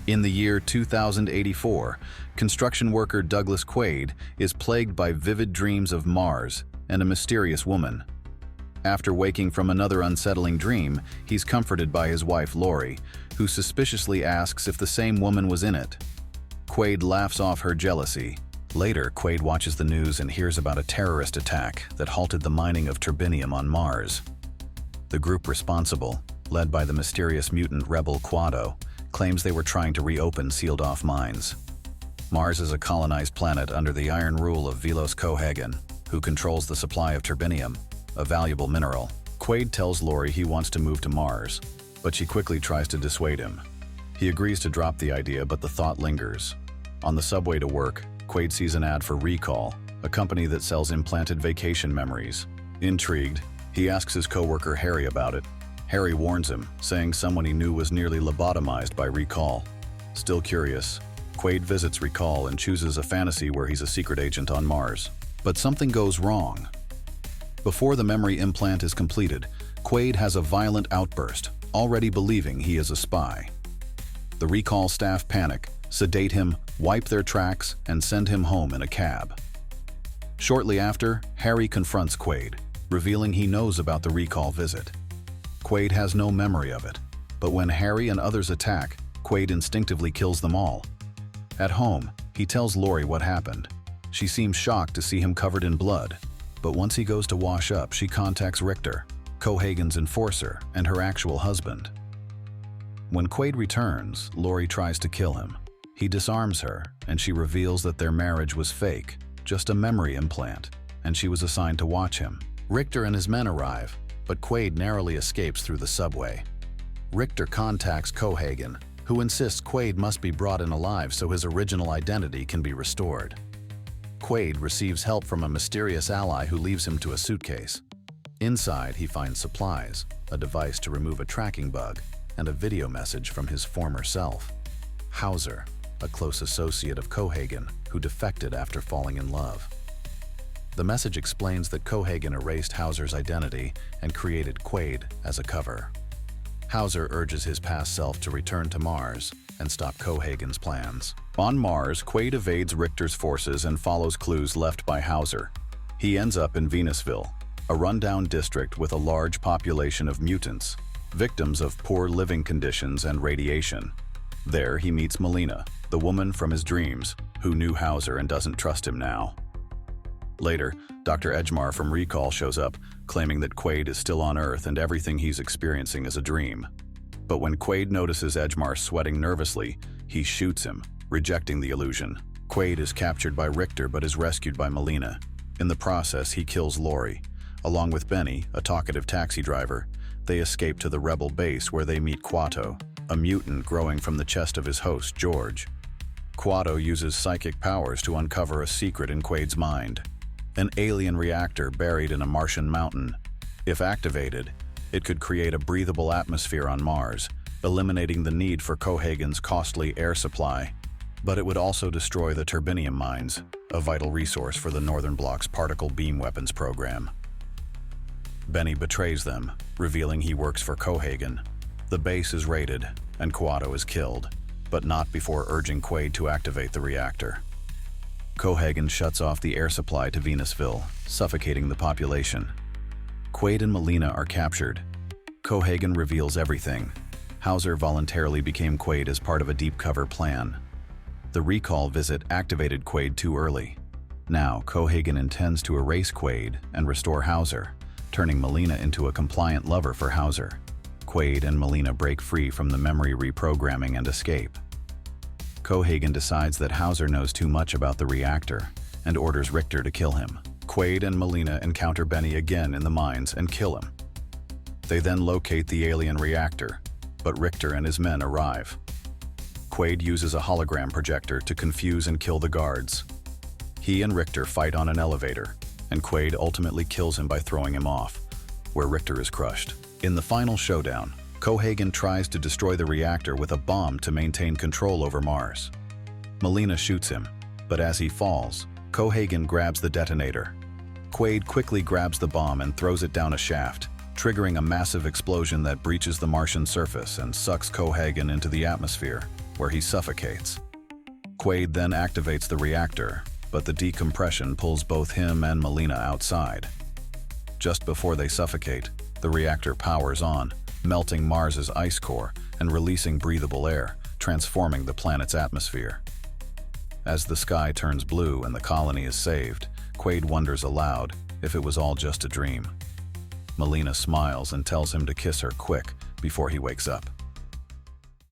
In the year 2084, construction worker Douglas Quaid is plagued by vivid dreams of Mars and a mysterious woman. After waking from another unsettling dream, he's comforted by his wife Lori, who suspiciously asks if the same woman was in it. Quaid laughs off her jealousy. Later, Quaid watches the news and hears about a terrorist attack that halted the mining of turbinium on Mars. The group responsible, led by the mysterious mutant rebel Quado, claims they were trying to reopen sealed-off mines. Mars is a colonized planet under the iron rule of Velos Cohagen, who controls the supply of turbinium, a valuable mineral. Quaid tells Lori he wants to move to Mars, but she quickly tries to dissuade him. He agrees to drop the idea, but the thought lingers. On the subway to work, Quaid sees an ad for Recall, a company that sells implanted vacation memories. Intrigued, he asks his coworker Harry about it. Harry warns him, saying someone he knew was nearly lobotomized by Recall. Still curious, Quaid visits Recall and chooses a fantasy where he's a secret agent on Mars. But something goes wrong. Before the memory implant is completed, Quaid has a violent outburst, already believing he is a spy. The Recall staff panic, sedate him, wipe their tracks, and send him home in a cab. Shortly after, Harry confronts Quaid, revealing he knows about the Recall visit. Quaid has no memory of it, but when Harry and others attack, Quaid instinctively kills them all. At home, he tells Lori what happened. She seems shocked to see him covered in blood, but once he goes to wash up, she contacts Richter, Cohagen's enforcer, and her actual husband. When Quaid returns, Lori tries to kill him. He disarms her, and she reveals that their marriage was fake, just a memory implant, and she was assigned to watch him. Richter and his men arrive, but Quaid narrowly escapes through the subway. Richter contacts Cohagen, who insists Quaid must be brought in alive so his original identity can be restored. Quaid receives help from a mysterious ally who leaves him to a suitcase. Inside, he finds supplies, a device to remove a tracking bug, and a video message from his former self. Hauser, a close associate of Cohagen, who defected after falling in love. The message explains that Cohagen erased Hauser's identity and created Quaid as a cover. Hauser urges his past self to return to Mars and stop Cohagen's plans. On Mars, Quaid evades Richter's forces and follows clues left by Hauser. He ends up in Venusville, a rundown district with a large population of mutants, victims of poor living conditions and radiation. There he meets Melina, the woman from his dreams, who knew Hauser and doesn't trust him now. Later, Dr. Edgemar from Recall shows up, claiming that Quaid is still on Earth and everything he's experiencing is a dream. But when Quaid notices Edgemar sweating nervously, he shoots him, rejecting the illusion. Quaid is captured by Richter but is rescued by Melina. In the process, he kills Lori. Along with Benny, a talkative taxi driver, they escape to the rebel base where they meet Quato, a mutant growing from the chest of his host, George. Quato uses psychic powers to uncover a secret in Quaid's mind. An alien reactor buried in a Martian mountain. If activated, it could create a breathable atmosphere on Mars, eliminating the need for Cohagen's costly air supply. But it would also destroy the turbinium mines, a vital resource for the Northern Bloc's particle beam weapons program. Benny betrays them, revealing he works for Cohagen. The base is raided, and Quato is killed, but not before urging Quaid to activate the reactor. Cohagen shuts off the air supply to Venusville, suffocating the population. Quaid and Melina are captured. Cohagen reveals everything. Hauser voluntarily became Quaid as part of a deep cover plan. The Recall visit activated Quaid too early. Now, Cohagen intends to erase Quaid and restore Hauser, turning Melina into a compliant lover for Hauser. Quaid and Melina break free from the memory reprogramming and escape. Cohagen decides that Hauser knows too much about the reactor and orders Richter to kill him. Quaid and Melina encounter Benny again in the mines and kill him. They then locate the alien reactor, but Richter and his men arrive. Quaid uses a hologram projector to confuse and kill the guards. He and Richter fight on an elevator, and Quaid ultimately kills him by throwing him off, where Richter is crushed. In the final showdown, Cohagen tries to destroy the reactor with a bomb to maintain control over Mars. Melina shoots him, but as he falls, Cohagen grabs the detonator. Quaid quickly grabs the bomb and throws it down a shaft, triggering a massive explosion that breaches the Martian surface and sucks Cohagen into the atmosphere. where he suffocates. Quaid then activates the reactor, but the decompression pulls both him and Melina outside. Just before they suffocate, the reactor powers on, melting Mars's ice core and releasing breathable air, transforming the planet's atmosphere. As the sky turns blue and the colony is saved, Quaid wonders aloud if it was all just a dream. Melina smiles and tells him to kiss her quick before he wakes up.